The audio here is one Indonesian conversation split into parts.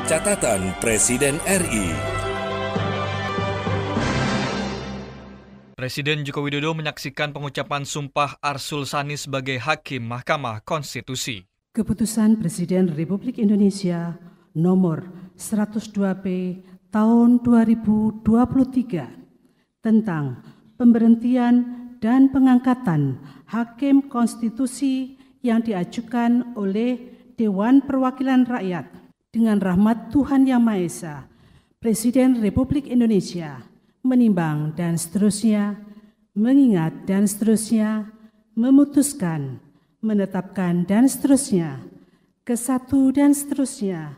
Catatan Presiden RI. Presiden Joko Widodo menyaksikan pengucapan Sumpah Arsul Sani sebagai Hakim Mahkamah Konstitusi. Keputusan Presiden Republik Indonesia nomor 102P tahun 2023 tentang pemberhentian dan pengangkatan Hakim Konstitusi yang diajukan oleh Dewan Perwakilan Rakyat. Dengan rahmat Tuhan Yang Maha Esa, Presiden Republik Indonesia menimbang dan seterusnya, mengingat dan seterusnya, memutuskan, menetapkan dan seterusnya, kesatu dan seterusnya.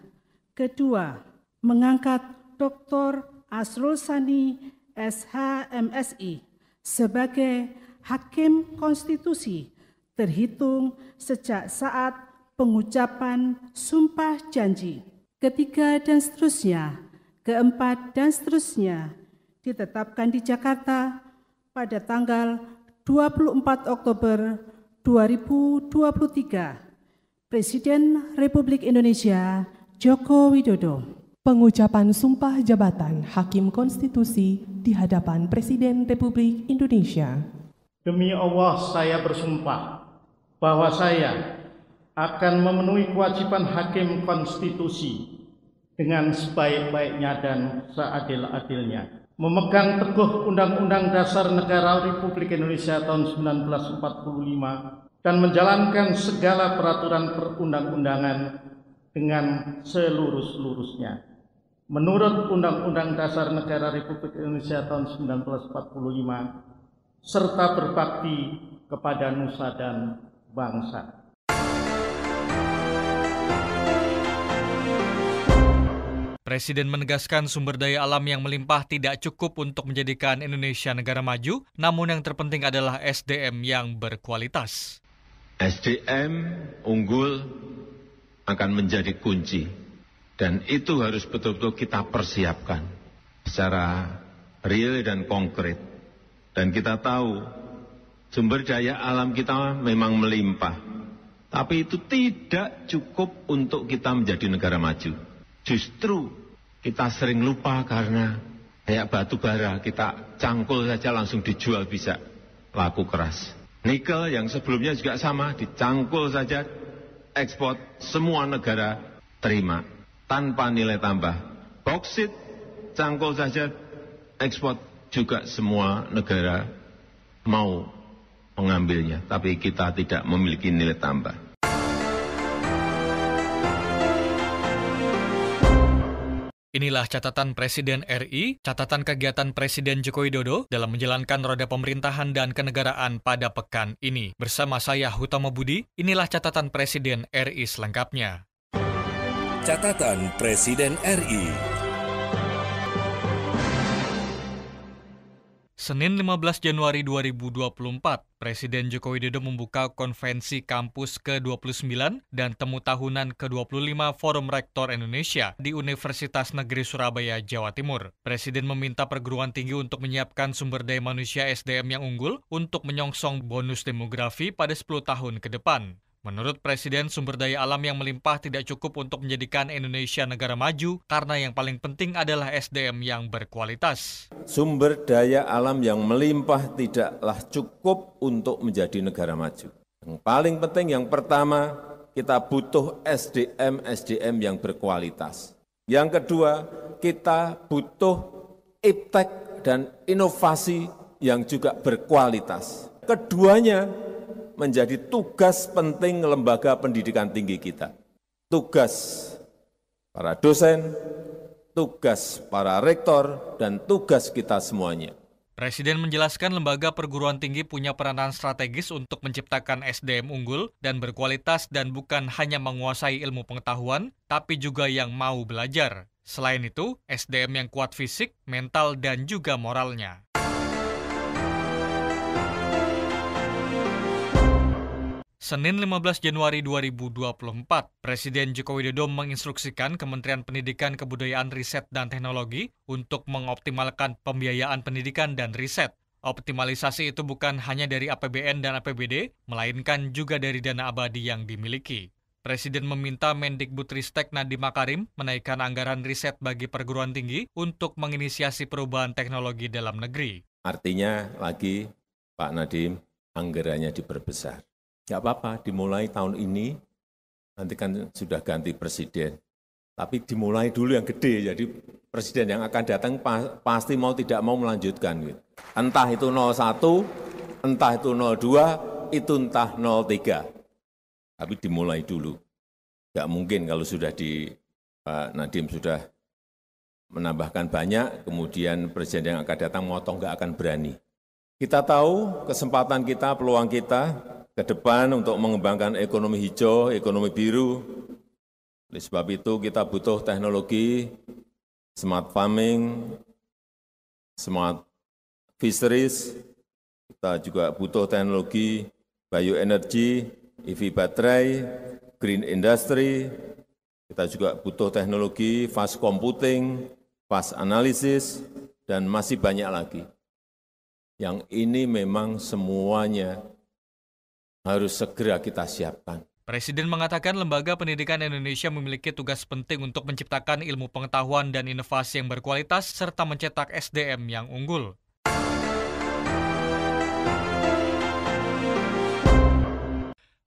Kedua, mengangkat Dr. Arsul Sani, SH MSI, sebagai Hakim Konstitusi terhitung sejak saat pengucapan sumpah janji. Ketiga dan seterusnya, keempat dan seterusnya ditetapkan di Jakarta pada tanggal 24 Oktober 2023. Presiden Republik Indonesia Joko Widodo. Pengucapan sumpah jabatan Hakim Konstitusi di hadapan Presiden Republik Indonesia. Demi Allah saya bersumpah bahwa saya akan memenuhi kewajiban Hakim Konstitusi dengan sebaik-baiknya dan seadil-adilnya. Memegang teguh Undang-Undang Dasar Negara Republik Indonesia tahun 1945 dan menjalankan segala peraturan perundang-undangan dengan seluruh-seluruhnya. Menurut Undang-Undang Dasar Negara Republik Indonesia tahun 1945 serta berbakti kepada nusa dan bangsa. Presiden menegaskan sumber daya alam yang melimpah tidak cukup untuk menjadikan Indonesia negara maju, namun yang terpenting adalah SDM yang berkualitas. SDM unggul akan menjadi kunci, dan itu harus betul-betul kita persiapkan secara real dan konkret. Dan kita tahu sumber daya alam kita memang melimpah, tapi itu tidak cukup untuk kita menjadi negara maju. Justru kita sering lupa karena kayak batu bara, kita cangkul saja langsung dijual bisa laku keras. Nikel yang sebelumnya juga sama, dicangkul saja ekspor, semua negara terima tanpa nilai tambah. Boksit cangkul saja ekspor, juga semua negara mau mengambilnya, tapi kita tidak memiliki nilai tambah. Inilah catatan Presiden RI, catatan kegiatan Presiden Joko Widodo dalam menjalankan roda pemerintahan dan kenegaraan pada pekan ini. Bersama saya Hutama Budi, inilah catatan Presiden RI selengkapnya. Catatan Presiden RI. Senin 15 Januari 2024, Presiden Joko Widodo membuka konvensi kampus ke-29 dan temu tahunan ke-25 Forum Rektor Indonesia di Universitas Negeri Surabaya, Jawa Timur. Presiden meminta perguruan tinggi untuk menyiapkan sumber daya manusia SDM yang unggul untuk menyongsong bonus demografi pada 10 tahun ke depan. Menurut Presiden, sumber daya alam yang melimpah tidak cukup untuk menjadikan Indonesia negara maju karena yang paling penting adalah SDM yang berkualitas. Sumber daya alam yang melimpah tidaklah cukup untuk menjadi negara maju. Yang paling penting, yang pertama, kita butuh SDM yang berkualitas. Yang kedua, kita butuh iptek dan inovasi yang juga berkualitas. Keduanya menjadi tugas penting lembaga pendidikan tinggi kita. Tugas para dosen, tugas para rektor, dan tugas kita semuanya. Presiden menjelaskan lembaga perguruan tinggi punya peranan strategis untuk menciptakan SDM unggul dan berkualitas dan bukan hanya menguasai ilmu pengetahuan, tapi juga yang mau belajar. Selain itu, SDM yang kuat fisik, mental, dan juga moralnya. Senin 15 Januari 2024, Presiden Joko Widodo menginstruksikan Kementerian Pendidikan, Kebudayaan, Riset, dan Teknologi untuk mengoptimalkan pembiayaan pendidikan dan riset. Optimalisasi itu bukan hanya dari APBN dan APBD, melainkan juga dari dana abadi yang dimiliki. Presiden meminta Mendikbudristek Nadiem Makarim menaikkan anggaran riset bagi perguruan tinggi untuk menginisiasi perubahan teknologi dalam negeri. Artinya lagi Pak Nadiem, anggarannya diperbesar. Nggak apa-apa, dimulai tahun ini, nanti kan sudah ganti presiden. Tapi dimulai dulu yang gede, jadi presiden yang akan datang pasti mau tidak mau melanjutkan. Gitu. Entah itu 01, entah itu 02, itu entah 03. Tapi dimulai dulu. Nggak mungkin kalau sudah Pak Nadiem sudah menambahkan banyak, kemudian presiden yang akan datang motong nggak akan berani. Kita tahu kesempatan kita, peluang kita ke depan untuk mengembangkan ekonomi hijau, ekonomi biru. Oleh sebab itu kita butuh teknologi smart farming, smart fisheries, kita juga butuh teknologi bioenergi, EV baterai, green industry, kita juga butuh teknologi fast computing, fast analysis, dan masih banyak lagi. Yang ini memang semuanya harus segera kita siapkan. Presiden mengatakan lembaga pendidikan Indonesia memiliki tugas penting untuk menciptakan ilmu pengetahuan dan inovasi yang berkualitas serta mencetak SDM yang unggul.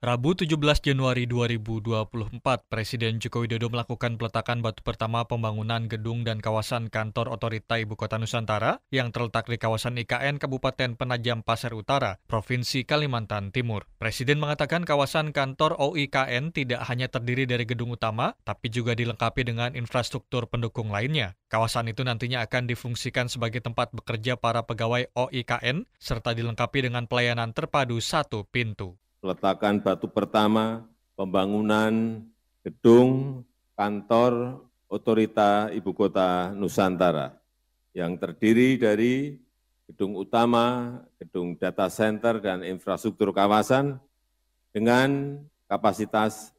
Rabu 17 Januari 2024, Presiden Joko Widodo melakukan peletakan batu pertama pembangunan gedung dan kawasan kantor otorita Ibu Kota Nusantara yang terletak di kawasan IKN Kabupaten Penajam Pasir Utara, Provinsi Kalimantan Timur. Presiden mengatakan kawasan kantor OIKN tidak hanya terdiri dari gedung utama, tapi juga dilengkapi dengan infrastruktur pendukung lainnya. Kawasan itu nantinya akan difungsikan sebagai tempat bekerja para pegawai OIKN, serta dilengkapi dengan pelayanan terpadu satu pintu. Peletakan batu pertama pembangunan gedung kantor otorita Ibu Kota Nusantara yang terdiri dari gedung utama, gedung data center, dan infrastruktur kawasan dengan kapasitas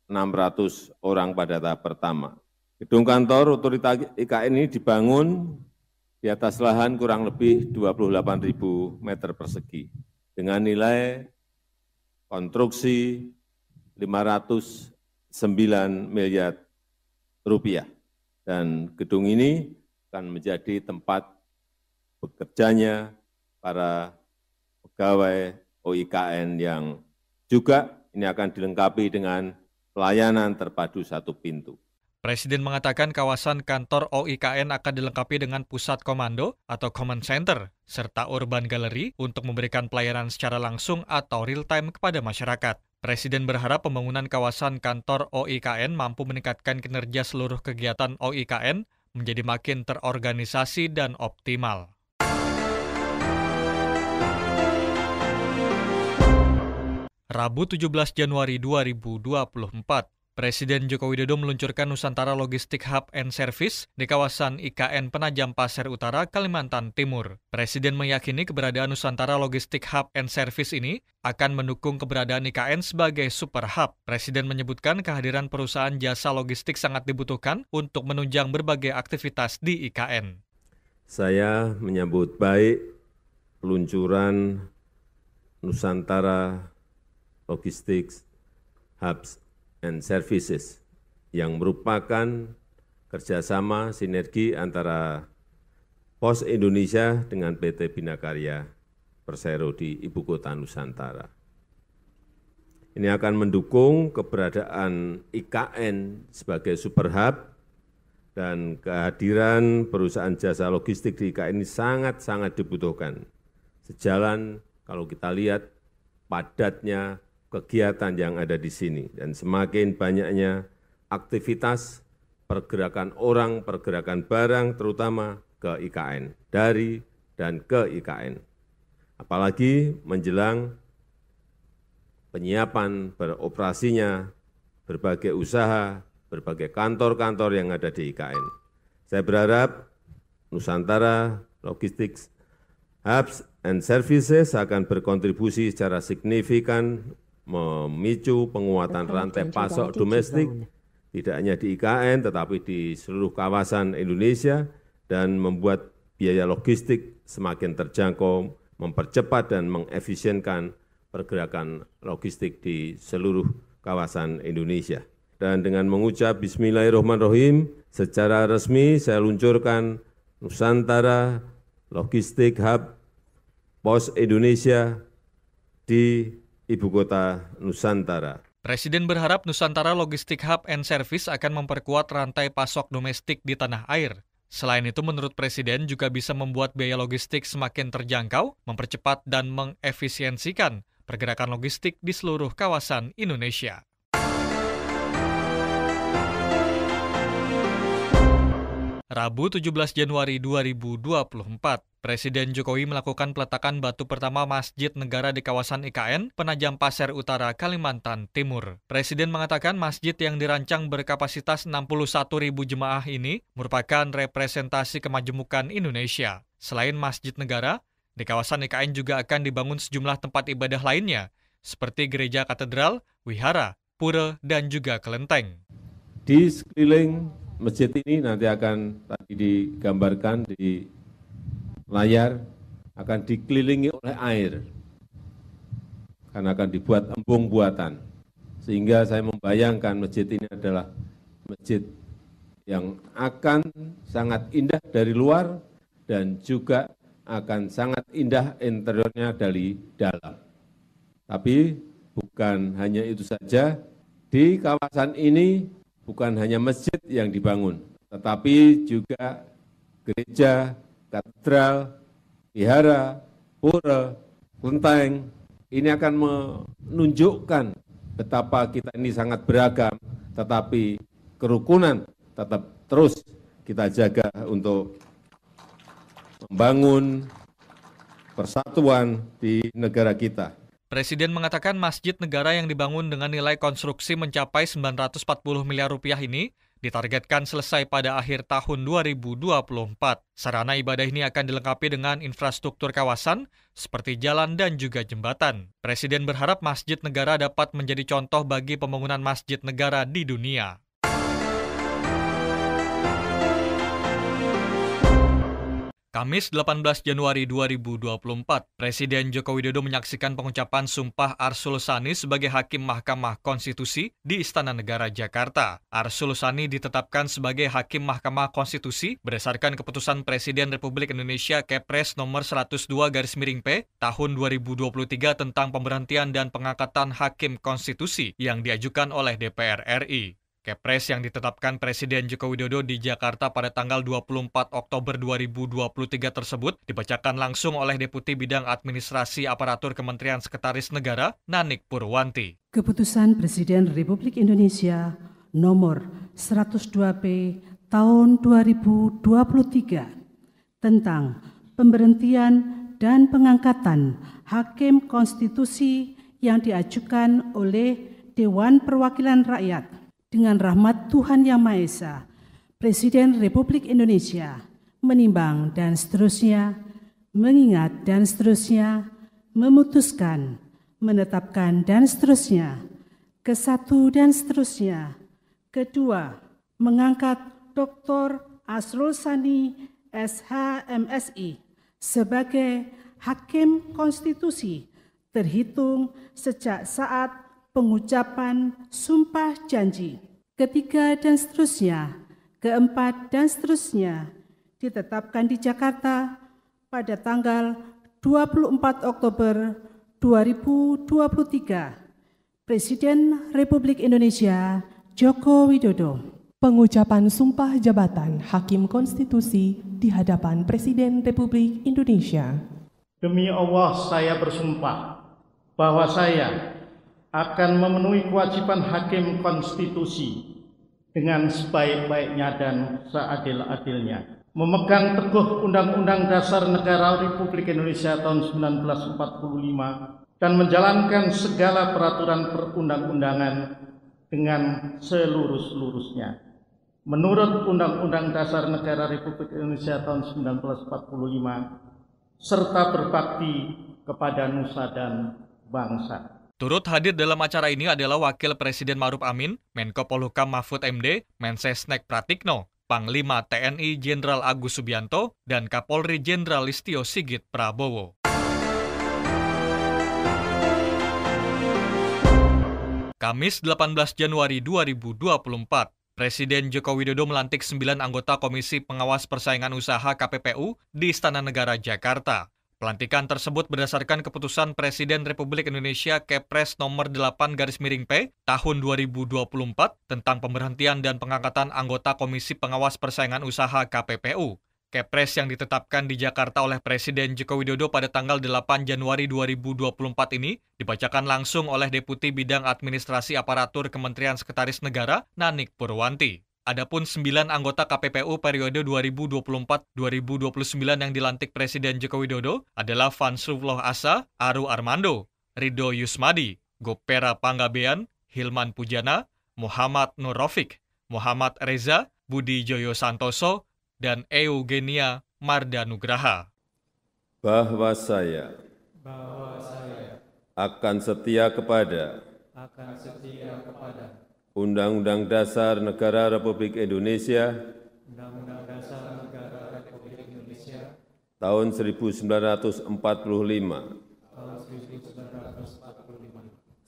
600 orang pada tahap pertama. Gedung kantor otorita IKN ini dibangun di atas lahan kurang lebih 28.000 meter persegi dengan nilai konstruksi 509 miliar rupiah. Dan gedung ini akan menjadi tempat bekerjanya para pegawai OIKN yang juga ini akan dilengkapi dengan pelayanan terpadu satu pintu. Presiden mengatakan kawasan kantor OIKN akan dilengkapi dengan pusat komando atau command center, serta urban gallery untuk memberikan pelayanan secara langsung atau real-time kepada masyarakat. Presiden berharap pembangunan kawasan kantor OIKN mampu meningkatkan kinerja seluruh kegiatan OIKN menjadi makin terorganisasi dan optimal. Rabu 17 Januari 2024, Presiden Joko Widodo meluncurkan Nusantara Logistik Hub and Service di kawasan IKN Penajam Pasir Utara, Kalimantan Timur. Presiden meyakini keberadaan Nusantara Logistik Hub and Service ini akan mendukung keberadaan IKN sebagai super hub. Presiden menyebutkan kehadiran perusahaan jasa logistik sangat dibutuhkan untuk menunjang berbagai aktivitas di IKN. Saya menyambut baik peluncuran Nusantara Logistik Hubs and Services yang merupakan kerjasama sinergi antara Pos Indonesia dengan PT Binakarya Persero di Ibu Kota Nusantara. Ini akan mendukung keberadaan IKN sebagai super hub dan kehadiran perusahaan jasa logistik di IKN ini sangat-sangat dibutuhkan. Sejalan kalau kita lihat padatnya kegiatan yang ada di sini dan semakin banyaknya aktivitas pergerakan orang, pergerakan barang terutama ke IKN, dari dan ke IKN. Apalagi menjelang penyiapan beroperasinya berbagai usaha, berbagai kantor-kantor yang ada di IKN. Saya berharap Nusantara Logistics Hubs and Services akan berkontribusi secara signifikan memicu penguatan rantai pasok domestik, tidak hanya di IKN tetapi di seluruh kawasan Indonesia, dan membuat biaya logistik semakin terjangkau, mempercepat dan mengefisienkan pergerakan logistik di seluruh kawasan Indonesia. Dan dengan mengucap Bismillahirrahmanirrahim, secara resmi saya luncurkan Nusantara Logistik Hub Pos Indonesia di Ibu Kota Nusantara. Presiden berharap Nusantara Logistik Hub and Service akan memperkuat rantai pasok domestik di tanah air. Selain itu, menurut Presiden juga bisa membuat biaya logistik semakin terjangkau, mempercepat dan mengefisiensikan pergerakan logistik di seluruh kawasan Indonesia. Rabu 17 Januari 2024, Presiden Jokowi melakukan peletakan batu pertama Masjid Negara di kawasan IKN, Penajam Pasir Utara, Kalimantan Timur. Presiden mengatakan masjid yang dirancang berkapasitas 61.000 jemaah ini merupakan representasi kemajemukan Indonesia. Selain Masjid Negara, di kawasan IKN juga akan dibangun sejumlah tempat ibadah lainnya, seperti gereja katedral, wihara, pura, dan juga kelenteng. Di sekeliling masjid ini nanti akan tadi digambarkan di layar, akan dikelilingi oleh air, karena akan dibuat embung buatan. Sehingga saya membayangkan masjid ini adalah masjid yang akan sangat indah dari luar dan juga akan sangat indah interiornya dari dalam. Tapi bukan hanya itu saja, di kawasan ini bukan hanya masjid yang dibangun, tetapi juga gereja, katedral, wihara, pura, kelenteng. Ini akan menunjukkan betapa kita ini sangat beragam, tetapi kerukunan tetap terus kita jaga untuk membangun persatuan di negara kita. Presiden mengatakan Masjid Negara yang dibangun dengan nilai konstruksi mencapai 940 miliar rupiah ini ditargetkan selesai pada akhir tahun 2024. Sarana ibadah ini akan dilengkapi dengan infrastruktur kawasan seperti jalan dan juga jembatan. Presiden berharap Masjid Negara dapat menjadi contoh bagi pembangunan masjid negara di dunia. Kamis 18 Januari 2024, Presiden Joko Widodo menyaksikan pengucapan Sumpah Arsul Sani sebagai Hakim Mahkamah Konstitusi di Istana Negara Jakarta. Arsul Sani ditetapkan sebagai Hakim Mahkamah Konstitusi berdasarkan keputusan Presiden Republik Indonesia Kepres nomor 102/P tahun 2023 tentang pemberhentian dan pengangkatan Hakim Konstitusi yang diajukan oleh DPR RI. Kepres yang ditetapkan Presiden Joko Widodo di Jakarta pada tanggal 24 Oktober 2023 tersebut dibacakan langsung oleh Deputi Bidang Administrasi Aparatur Kementerian Sekretaris Negara, Nanik Purwanti. Keputusan Presiden Republik Indonesia nomor 102P tahun 2023 tentang pemberhentian dan pengangkatan Hakim Konstitusi yang diajukan oleh Dewan Perwakilan Rakyat. Dengan rahmat Tuhan Yang Maha Esa, Presiden Republik Indonesia menimbang dan seterusnya, mengingat dan seterusnya, memutuskan, menetapkan dan seterusnya, kesatu dan seterusnya. Kedua, mengangkat Dr. Arsul Sani, SH MSI, sebagai Hakim Konstitusi terhitung sejak saat pengucapan sumpah janji. Ketiga dan seterusnya, keempat dan seterusnya ditetapkan di Jakarta pada tanggal 24 Oktober 2023. Presiden Republik Indonesia Joko Widodo. Pengucapan Sumpah Jabatan Hakim Konstitusi di hadapan Presiden Republik Indonesia. Demi Allah saya bersumpah bahwa saya akan memenuhi kewajiban Hakim Konstitusi dengan sebaik-baiknya dan seadil-adilnya. Memegang teguh Undang-Undang Dasar Negara Republik Indonesia tahun 1945 dan menjalankan segala peraturan perundang-undangan dengan seluruh-seluruhnya. Menurut Undang-Undang Dasar Negara Republik Indonesia tahun 1945 serta berbakti kepada nusa dan bangsa. Turut hadir dalam acara ini adalah Wakil Presiden Ma'ruf Amin, Menko Polhukam Mahfud MD, Mensesnek Pratikno, Panglima TNI Jenderal Agus Subianto, dan Kapolri Jenderal Listio Sigit Prabowo. Kamis 18 Januari 2024, Presiden Joko Widodo melantik 9 anggota Komisi Pengawas Persaingan Usaha KPPU di Istana Negara, Jakarta. Pelantikan tersebut berdasarkan keputusan Presiden Republik Indonesia Kepres nomor 8/P tahun 2024 tentang pemberhentian dan pengangkatan anggota Komisi Pengawas Persaingan Usaha KPPU. Kepres yang ditetapkan di Jakarta oleh Presiden Joko Widodo pada tanggal 8 Januari 2024 ini dibacakan langsung oleh Deputi Bidang Administrasi Aparatur Kementerian Sekretaris Negara, Nanik Purwanti. Adapun 9 anggota KPPU periode 2024-2029 yang dilantik Presiden Joko Widodo adalah Fansrullah Asa, Aru Armando, Ridho Yusmadi, Gopera Panggabean, Hilman Pujana, Muhammad Nur Rafiq, Muhammad Reza, Budi Joyo Santoso, dan Eugenia Mardanugraha. Bahwa saya akan setia kepada Undang-Undang Dasar Negara Republik Indonesia tahun 1945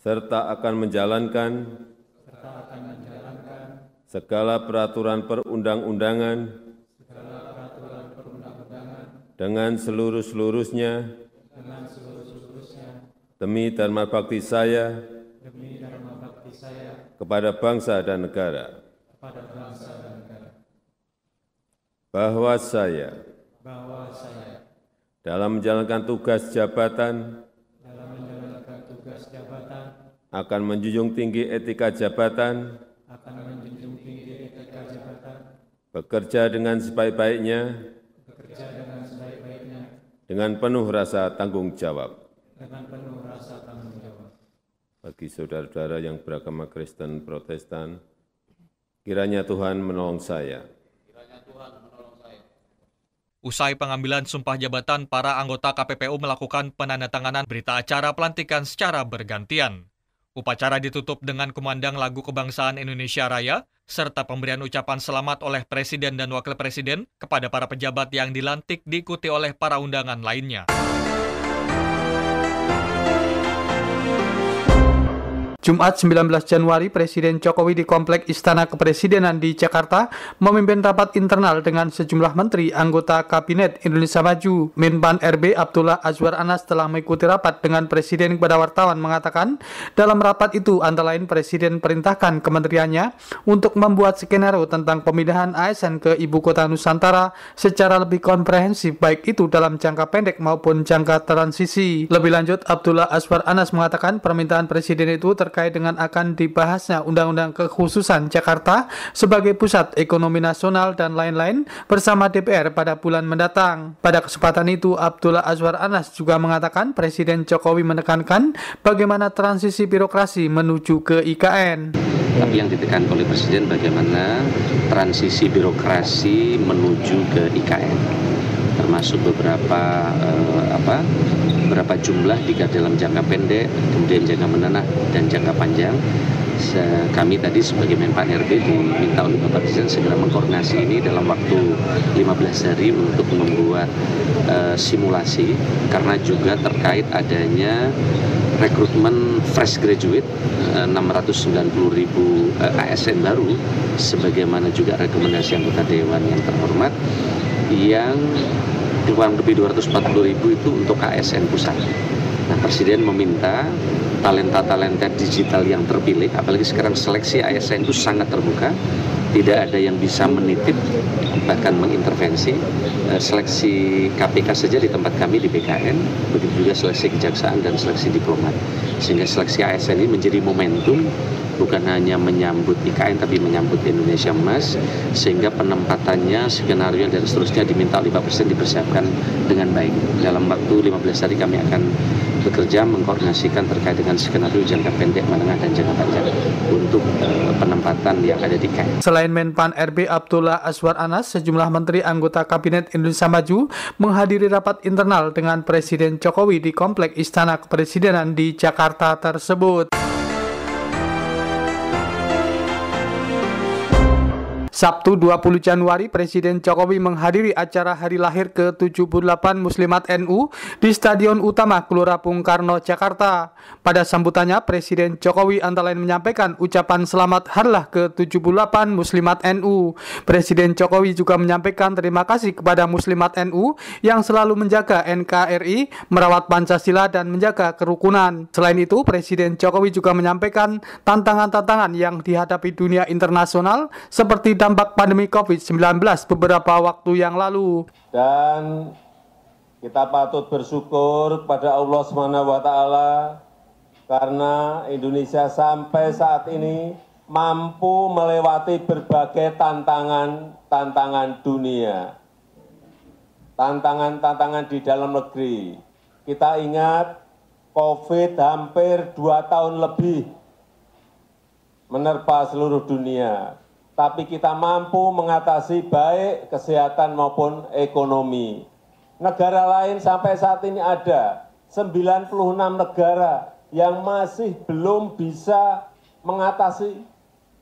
serta akan menjalankan segala peraturan perundang-undangan dengan seluruh-seluruhnya demi dharma bakti saya kepada bangsa dan negara. Bahwa saya dalam menjalankan tugas jabatan akan menjunjung tinggi etika jabatan, bekerja dengan sebaik-baiknya, dengan penuh rasa tanggung jawab. Bagi saudara-saudara yang beragama Kristen Protestan, kiranya Tuhan menolong saya. Usai pengambilan sumpah jabatan, para anggota KPPU melakukan penandatanganan berita acara pelantikan secara bergantian. Upacara ditutup dengan kumandang lagu kebangsaan Indonesia Raya, serta pemberian ucapan selamat oleh Presiden dan Wakil Presiden kepada para pejabat yang dilantik diikuti oleh para undangan lainnya. Jumat 19 Januari, Presiden Jokowi di Komplek Istana Kepresidenan di Jakarta memimpin rapat internal dengan sejumlah menteri anggota Kabinet Indonesia Maju. Menpan RB Abdullah Azwar Anas telah mengikuti rapat dengan Presiden kepada wartawan mengatakan, dalam rapat itu antara lain Presiden perintahkan kementeriannya untuk membuat skenario tentang pemindahan ASN ke Ibu Kota Nusantara secara lebih komprehensif, baik itu dalam jangka pendek maupun jangka transisi. Lebih lanjut, Abdullah Azwar Anas mengatakan permintaan Presiden itu terkait dengan akan dibahasnya Undang-Undang Kekhususan Jakarta sebagai pusat ekonomi nasional dan lain-lain bersama DPR pada bulan mendatang. Pada kesempatan itu, Abdullah Azwar Anas juga mengatakan Presiden Jokowi menekankan bagaimana transisi birokrasi menuju ke IKN. Tapi yang ditekankan oleh Presiden bagaimana transisi birokrasi menuju ke IKN, termasuk beberapa jumlah dalam jangka pendek, kemudian jangka menengah dan jangka panjang. Kami tadi sebagai Menpan RB diminta oleh Bapak Presiden segera mengkoordinasi ini dalam waktu 15 hari untuk membuat simulasi, karena juga terkait adanya rekrutmen fresh graduate 690.000 ASN baru, sebagaimana juga rekomendasi anggota Dewan yang terhormat yang kurang lebih 240.000 itu untuk ASN pusat. Nah, Presiden meminta talenta-talenta digital yang terpilih, apalagi sekarang seleksi ASN itu sangat terbuka, tidak ada yang bisa menitip, bahkan mengintervensi. Seleksi KPK saja di tempat kami di BKN, begitu juga seleksi kejaksaan dan seleksi diplomat. Sehingga seleksi ASN ini menjadi momentum, bukan hanya menyambut IKN tapi menyambut Indonesia Emas, sehingga penempatannya, skenario dan seterusnya diminta oleh Pak Presiden dipersiapkan dengan baik. Dalam waktu 15 hari kami akan bekerja mengkoordinasikan terkait dengan skenario jangka pendek, menengah, dan jangka panjang untuk penempatan yang ada di IKN. Selain Menpan RB Abdullah Azwar Anas, sejumlah menteri anggota Kabinet Indonesia Maju menghadiri rapat internal dengan Presiden Jokowi di Komplek Istana Kepresidenan di Jakarta tersebut. Sabtu 20 Januari, Presiden Jokowi menghadiri acara hari lahir ke-78 Muslimat NU di Stadion Utama Gelora Bung Karno, Jakarta. Pada sambutannya, Presiden Jokowi antara lain menyampaikan ucapan selamat hari lahir ke-78 Muslimat NU. Presiden Jokowi juga menyampaikan terima kasih kepada Muslimat NU yang selalu menjaga NKRI, merawat Pancasila, dan menjaga kerukunan. Selain itu, Presiden Jokowi juga menyampaikan tantangan-tantangan yang dihadapi dunia internasional seperti dampak pandemi COVID-19 beberapa waktu yang lalu. Dan kita patut bersyukur kepada Allah SWT karena Indonesia sampai saat ini mampu melewati berbagai tantangan dunia. Tantangan di dalam negeri. Kita ingat COVID hampir 2 tahun lebih menerpa seluruh dunia. Tapi kita mampu mengatasi baik kesehatan maupun ekonomi. Negara lain sampai saat ini ada 96 negara yang masih belum bisa mengatasi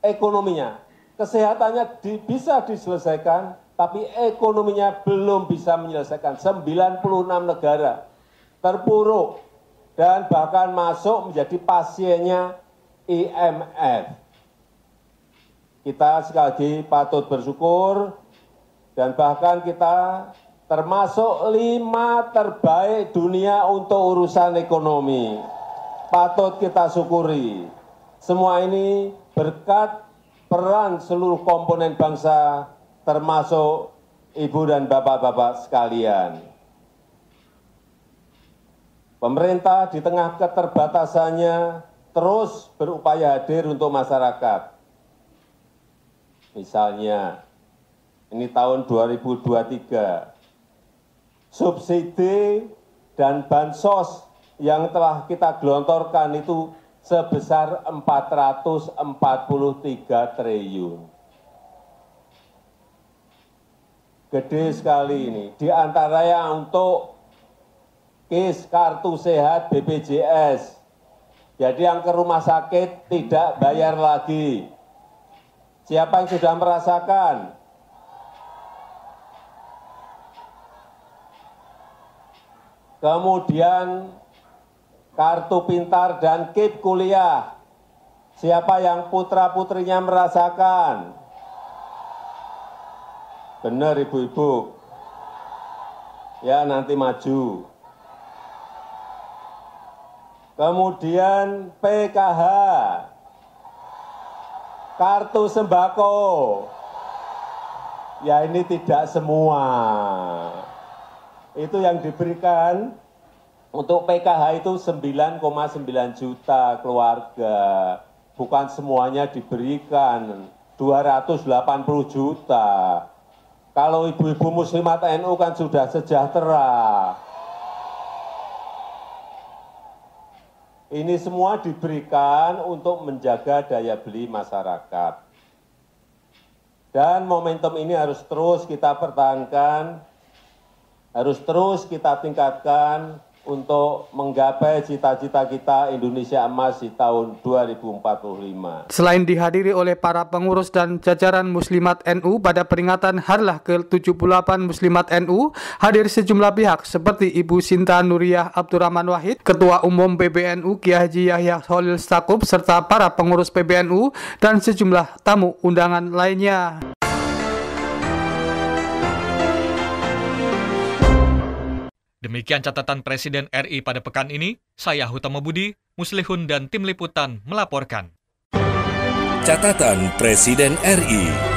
ekonominya. Kesehatannya bisa diselesaikan, tapi ekonominya belum bisa menyelesaikan. 96 negara terpuruk dan bahkan masuk menjadi pasiennya IMF. Kita sekali lagi patut bersyukur dan bahkan kita termasuk 5 terbaik dunia untuk urusan ekonomi. Patut kita syukuri. Semua ini berkat peran seluruh komponen bangsa termasuk ibu dan bapak-bapak sekalian. Pemerintah di tengah keterbatasannya terus berupaya hadir untuk masyarakat. Misalnya, ini tahun 2023, subsidi dan bansos yang telah kita gelontorkan itu sebesar 443 triliun. Gede sekali ini, di antaranya untuk KIS Kartu Sehat BPJS. Jadi yang ke rumah sakit tidak bayar lagi. Siapa yang sudah merasakan? Kemudian kartu pintar dan KIP kuliah. Siapa yang putra-putrinya merasakan? Benar ibu-ibu. Ya nanti maju. Kemudian PKH. Kartu sembako, ya ini tidak semua. Itu yang diberikan untuk PKH itu 9,9 juta keluarga. Bukan semuanya diberikan, 280 juta. Kalau ibu-ibu muslimat NU kan sudah sejahtera. Ini semua diberikan untuk menjaga daya beli masyarakat. Dan momentum ini harus terus kita pertahankan, harus terus kita tingkatkan untuk menggapai cita-cita kita Indonesia Emas di tahun 2045. Selain dihadiri oleh para pengurus dan jajaran Muslimat NU pada peringatan Hari lahir ke-78 Muslimat NU, hadir sejumlah pihak seperti Ibu Sinta Nuriyah Abdurrahman Wahid, Ketua Umum PBNU Kiai Haji Yahya Khalil Stakuf, serta para pengurus PBNU dan sejumlah tamu undangan lainnya. Demikian catatan Presiden RI pada pekan ini. Saya Hutama Budi, Muslihun dan tim liputan melaporkan. Catatan Presiden RI.